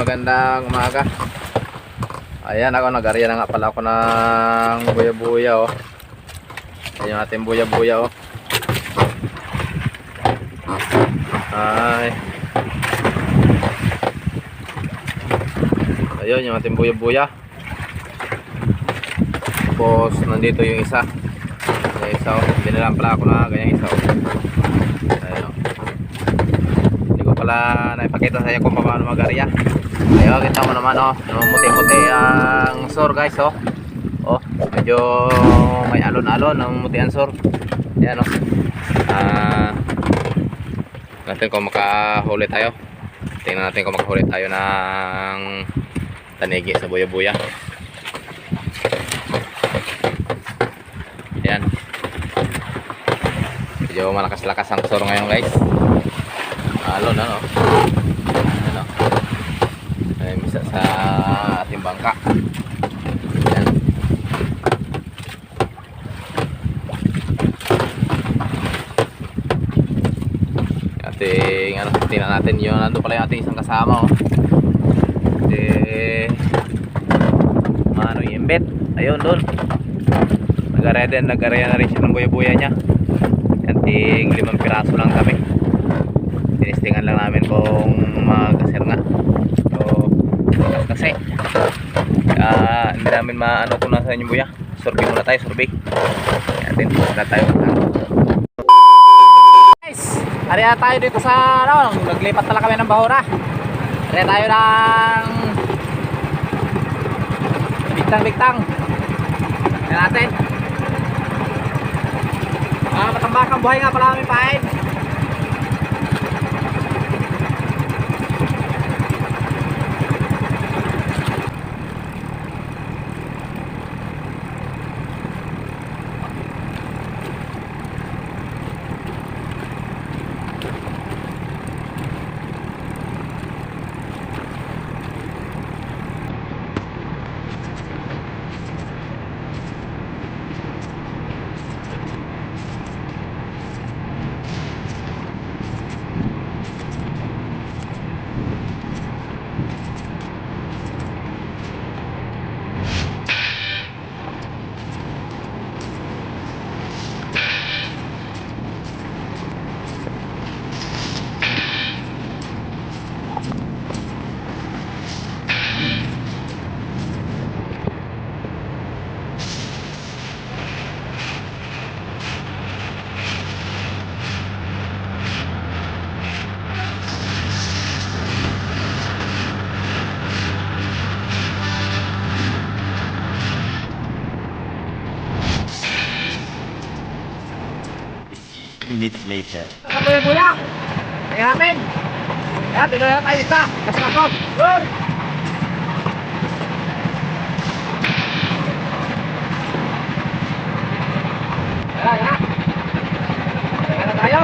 magandang umaga. Ayan ako, nag-arya na nga pala ako ng buya-buya oh. Ayan yung ating buya-buya oh. Ay. Ayun yung ating buya-buya. Tapos nandito yung isa. Yung isa oh. Binilang pala ako na ganyang isa oh. Ayan oh. Hindi ko pala naipakita sa iyo kung paano mag-arya. Ayun, kita mo naman oh, muti-muti ang sor guys oh. Oh, medyo may alon-alon ang muti ang sor. Ayan oh. Natin kung makahuli tayo. Tingnan natin kung makahuli tayo ng tanigi sa buya-buya. Ayan. Medyo malakas-lakas ang sor ngayon guys. Alon ano. Ano. Ay, misa sa ating bangka. Ayan. Ating ano, tingnan natin yun. Nandun pala yung ating isang kasama oh. Ano yung imbet. Ayun doon. Nag-area na rin siya ng buya-buya niya. Ating 5 piraso lang kami. Tinistingan lang namin kung magkasir nga. Kasi hindi namin maano kung nasa yung buya. Survey muna tayo, survey. Atin, muna tayo. Guys, ari na tayo dito sa ano, naglipat pala kami ng bahura. Ari tayo ng biktang-biktang. Ayan natin. Matambakang buhay nga pala kami pain. Minutes later. Buya-buya! Tingnan natin! Ayan, tingnan na tayo isa! Kasi ako! Good! Ayan! Tingnan na tayo!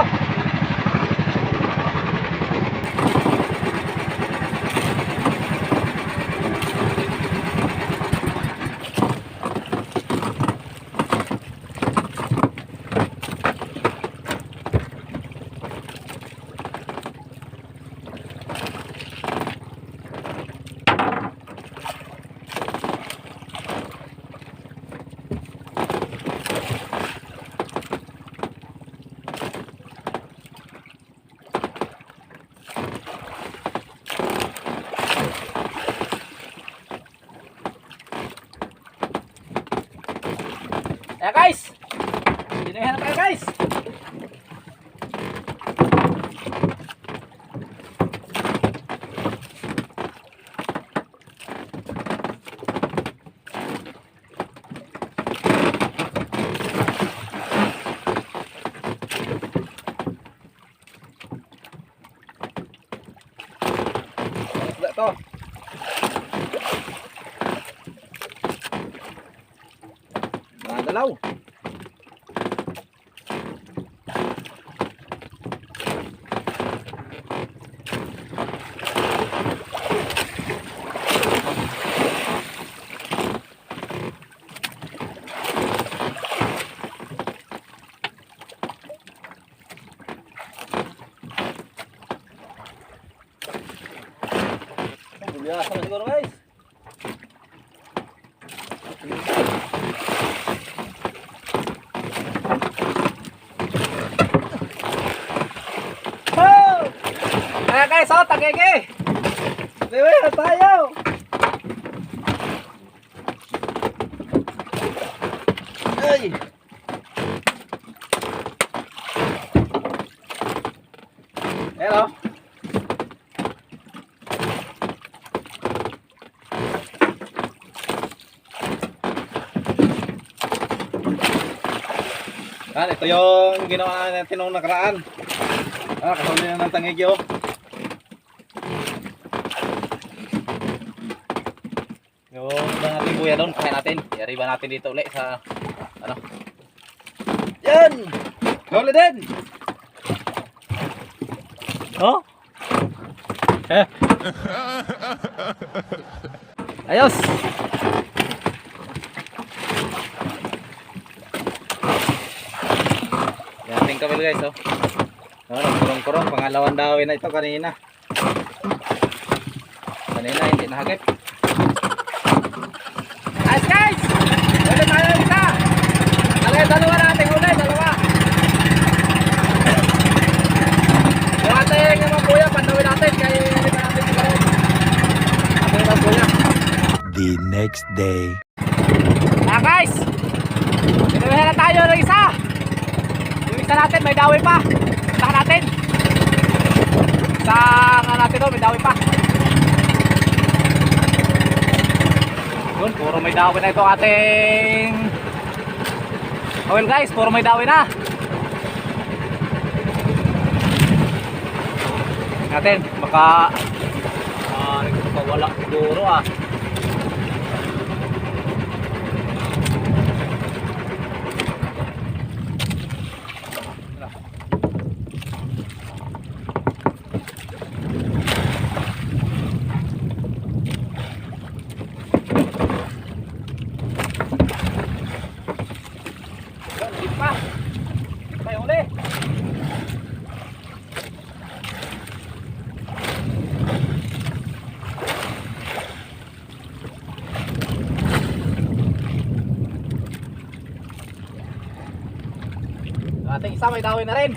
Ayan guys! Dinayan na tayo guys! Ito. Dalaw. Kuya. siguro guys. Oh! Ayan guys, oh, tagege. Diba na tayo. Ay. Hello. Yan, ito yung ginawa natin nung nakaraan. Kasuli na ng tangigyo. Yung iba natin buya doon, kaya natin. Yari ba natin dito ulit sa ano? Yan! Huli din! Oh? Ayos! Yan kami guys, oh. Kurong-kurong, pangalawang dawin na ito kanina. Kanina hindi nahagip. Ayos guys! Huli tayo isa! Dalawa natin huli, dalawa. Yung ating mga kuya, pandawin natin kaya hindi pa natin magawa. Ating mga kuya. The next day. Ayan guys! Pinuhin na tayo ng isa! Yung isa natin may dawin pa. Isa natin. Isa nga natin doon may dawin pa. Yun, puro may dawin na ito ating well guys, puro may dawin na. Natin, baka wala siguro ah. Ating isa may dawin na rin.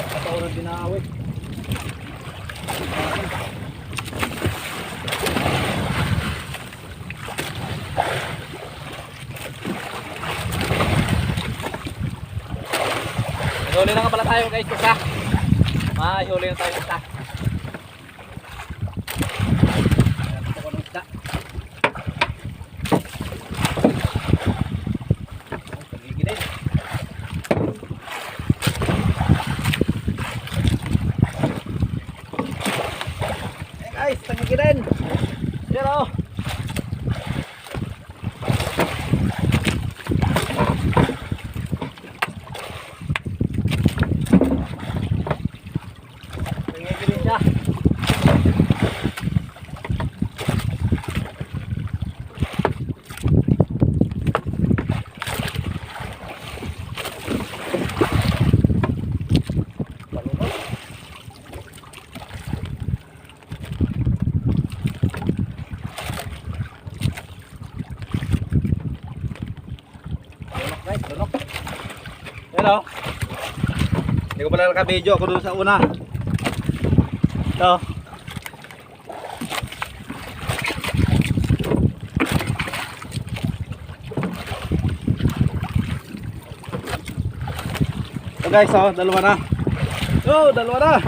Katulad din na awit. Huli na nga pala tayo guys, isa. Huli na tayo isa. Ito ko ng isda. Pagigil din. Guys, pagigil din. Yan o. Hello. Hindi ko pala naka-video ako doon sa una. Ito. Ito guys, oh, dalawa na. Oh, dalawa na.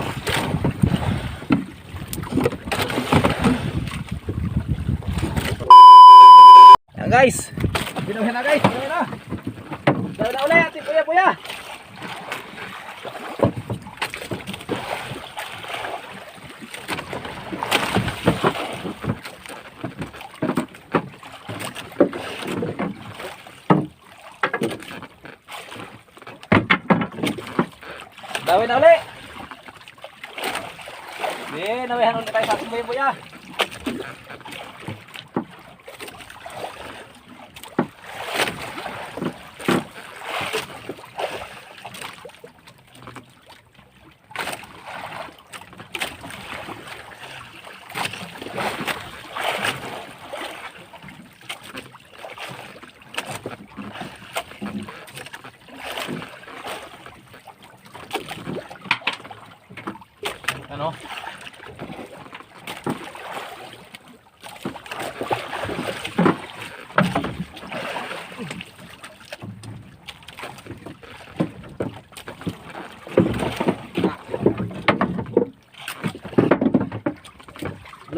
Yan guys. Binuhin na guys, binuhin na. Dalawa na ulit, ating puya-puya. Dawin na ulit. Nawihan ulit tayo sa ating puya-puya.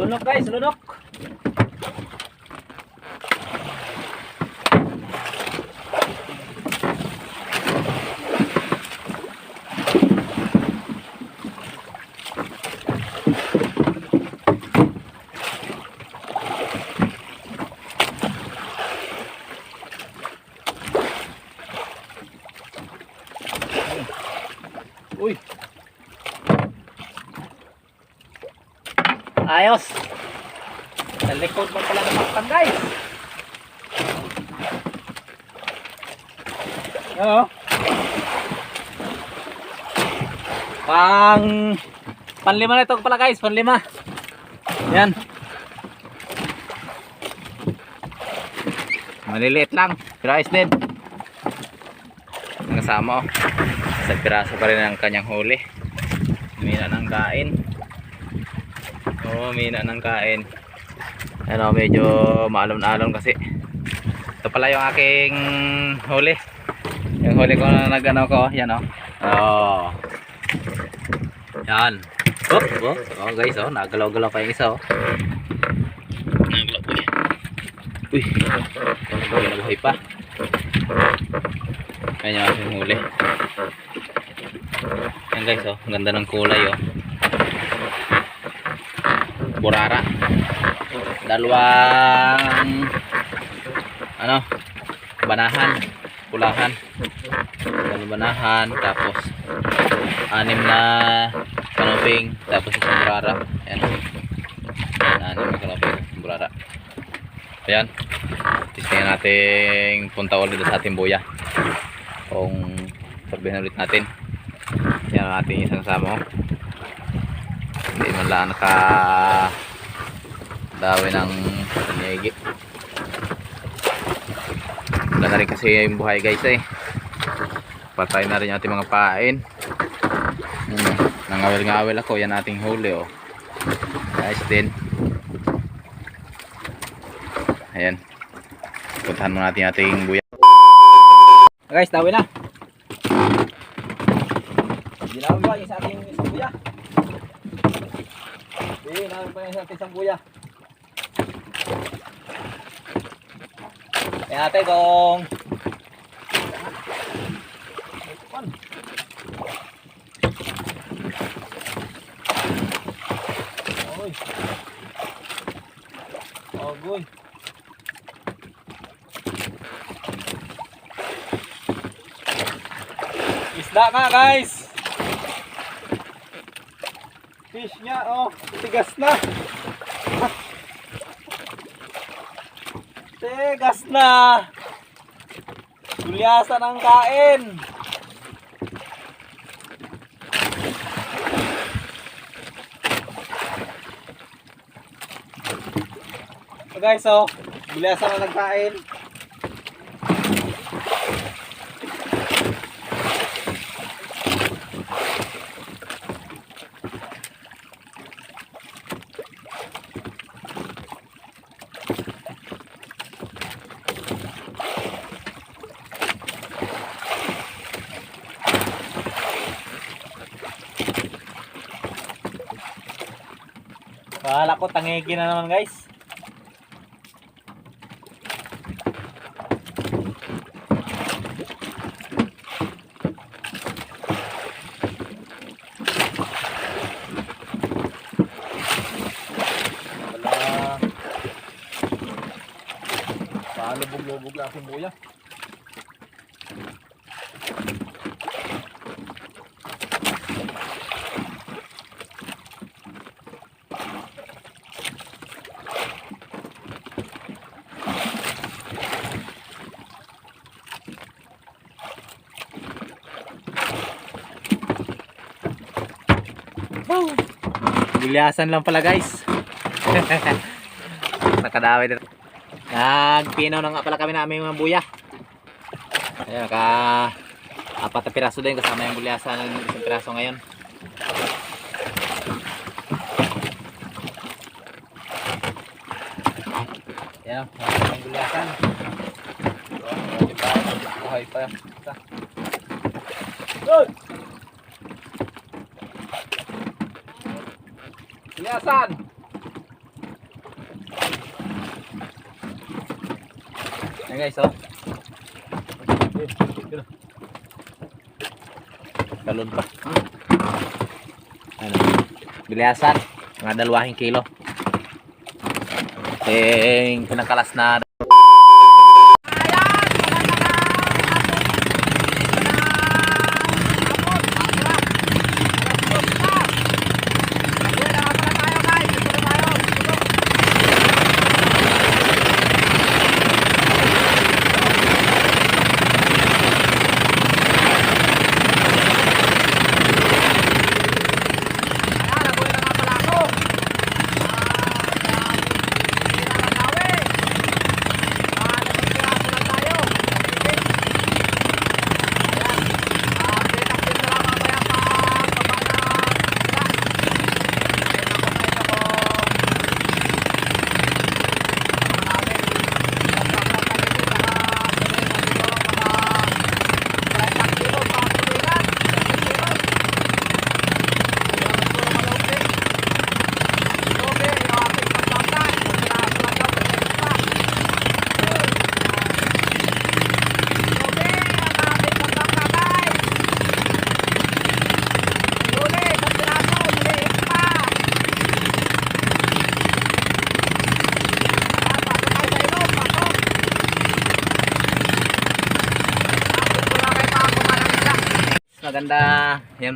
Lunok guys, lunok. Uy. Ayos. Sa likod mo pala ng maktan guys. Oo. Panlima na ito pala guys, panlima. Yan. Maliliit lang, pero ayos din. Ang kasama oh. Sa piraso pa rin ang kanyang huli. Mina ng kain. Oo, mina ng kain. Ano, medyo maalon-alon kasi. Ito pala yung aking huli. Yung huli ko na nag-ano ko, yan oh. Oh. Yan. Oh guys, oh, nagalaw-galaw pa yung isa oh. Nagalaw po yan. Uy. Nabuhay pa. Yan yung aking huli. Yan guys oh, ang ganda ng kulay oh. Burara. Dalawang ano, banahan, pulahan. Dalawang banahan, tapos 6 na kanoping, tapos isang burara. Ayan. 6 na kanoping, burara. Ayan. Tingnan natin punta ulit sa ating buya. Kung sabihin ulit natin. Yan ang ating isang samo. Hindi man lang dawi ng panigi. Wala na rin kasi yung buhay guys eh. Patay na rin yung ating mga pain. Nangawil-ngawil ako. Yan ating huli oh. Guys din. Ayan. Puntahan mo natin ating buya. Guys, dawi na. Ginawin ba yung sa ating isang buya? Ginawin ba yung sa ating isang buya? Kaya natin kung oy. Oh, good. Isda nga guys. Fish niya oh, tigas na. Tigas na. Gulyasan ang kain. So guys oh, gulyasan na nagkain. Bahala ko, tangigi na naman guys. Lubog-lubog lang aking buya. Gulyasan lang pala guys. Nakadaway dito. Nagpinaw na nga pala kami namin mga buya. Ayan, 4 na piraso din kasama yung gulyasan ng isang piraso ngayon. Ayan, yung gulyasan. Buhay pa. Good! Gulyasan! Ayan guys, oh. Talon pa. Ano? Bilyasan. Mga 2 kilo. Pinakalas na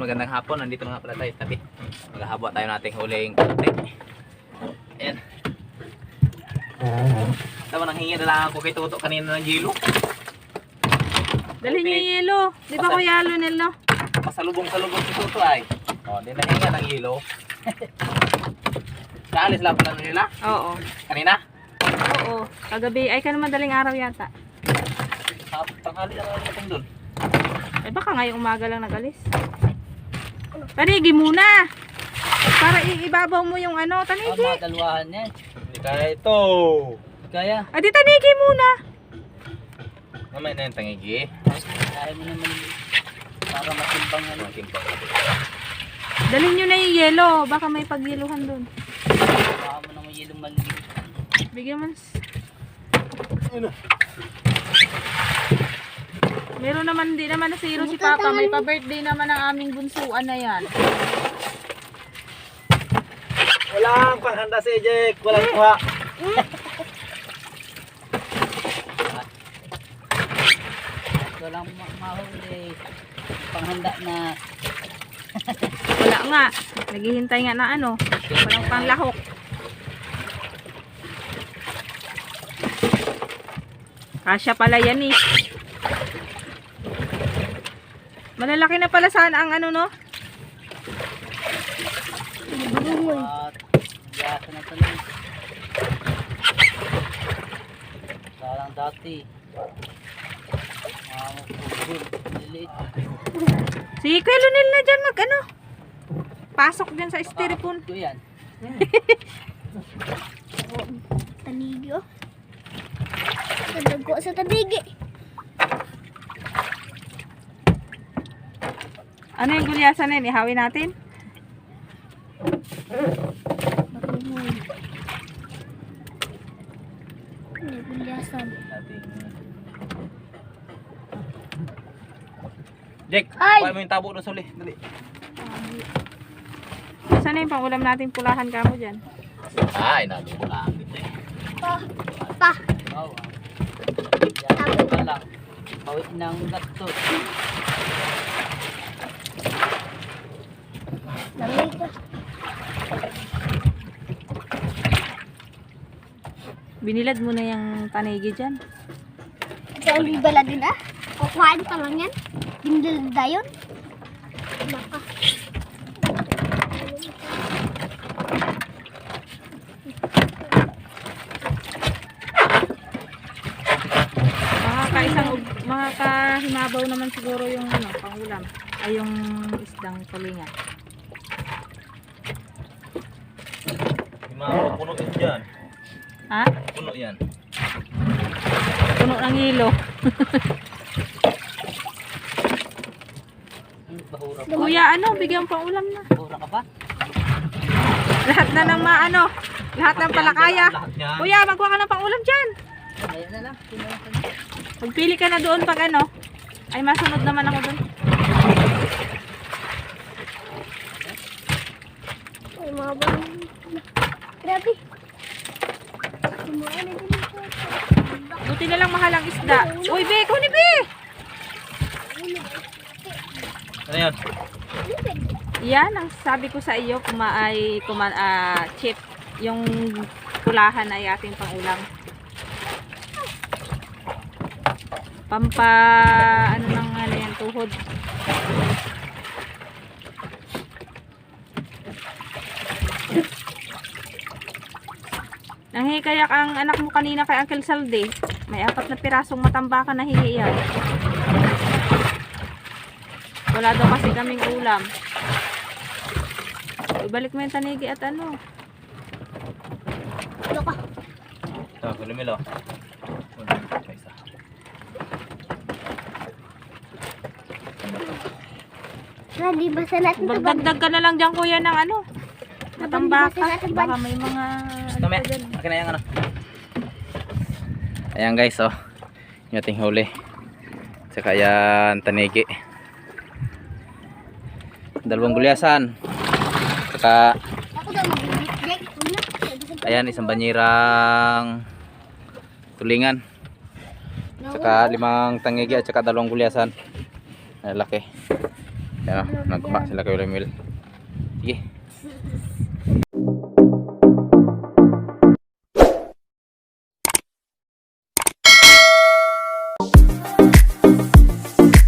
magandang hapon. Nandito na nga pala tayo tabi. Maghahabwa tayo nating huling kalapit. Ayan. Tama nang hingi na lang ako kay Toto kanina ng yelo. Dali niya yelo. Di ba Kuya Lunel, no? Pasalubong si Toto ay. O, di na hingi ng yelo. Kaalis lang pala nila? Oo. Kanina? Oo. Kagabi. Ay ka naman madaling araw yata. Tanghali na lang natin doon. Eh baka ngayong umaga lang nagalis. Tanigi muna. Para iibabaw mo yung ano, tanigi. Mga dalwahan yan. Hindi kaya ito. Kaya, Adi tanigi muna. Mamay na yung tangigi. kaya mo naman para matimbang ano. Dalhin nyo na yung yelo. Baka may pagyeluhan doon. Baka mo naman yelong maliit. Bigyan mo. Meron naman, di naman na zero si Papa. May pa-birthday naman ang aming bunsuan na yan. Walang panghanda si Ejek. Walang kuha. Walang mahuli. Panghanda na. Wala nga. Naghihintay nga na ano. Walang panglahok. Kasya pala yan eh. Malalaki na pala sana ang ano, no? At yasa na pala. Parang dati. Mapupul. Liliit. Si Kuya Lunel na dyan mag ano. Pasok dyan sa styrofoam. Ito yan. Tanigi oh. Kadago sa tabigi. Ano yung gulyasan na yun? Ihawin natin? Gulyasan. Jek, Ay! kuha mo yung tabo doon sa uli. Dali. Saan na yung pangulam natin pulahan ka mo dyan? Ay, nabi mo lang. Pa. Wow. Yasa pa lang. Pawit ng gatot. Lamig ka. Binilad mo na yung panigi dyan. Saan bibala din ah? Kukuhaan pa lang yan. Dinilada yun. Baka. Mga kahinabaw naman siguro yung ano, pangulam. Ay yung isdang tulingan. Mga puno yan dyan. Ha? Puno yan. Puno ng hilo. Bahura. Kuya, ano? Bigyan pang ulam na. Bahura ka pa? Lahat na ng maano. Lahat ng palakaya. Lahat yan. Kuya, magkuha ka ng pang ulam dyan. Ayan na lang. Magpili ka na doon pag ano. Ay, masunod naman ako doon. Ay, mga balon. Grabe. Kumuha na din ito. Buti na lang mahal ang isda. Uy, Be! Kuni, Be! Ano yan? Yan ang sabi ko sa iyo, chip. Yung kulahan ay ating pangulam. Ano nang ano yan, tuhod. Nangikayak ang anak mo kanina kay Uncle Salde. May 4 na pirasong matambakan na hihiyan. Wala daw kasi kaming ulam. Ibalik mo yung tanigi at ano. Ito ka. Ito, Lumilo. Isa. Di ba sa natin ito ba? Magdagdag ka na lang dyan kuya ng ano. Matambaka. Natin ba? Baka may mga Tama, akin na yung ano. Ayan guys, oh. Yung ating huli. Tsaka yan, tanigi. 2 gulyasan. Tsaka, Ako daw mag-break. ayan, 1 banyerang tulingan. Tsaka 5 tangigi at tsaka 2 gulyasan. Ay, laki. Ayan, nagkuha sila kay Ulimil. Sige.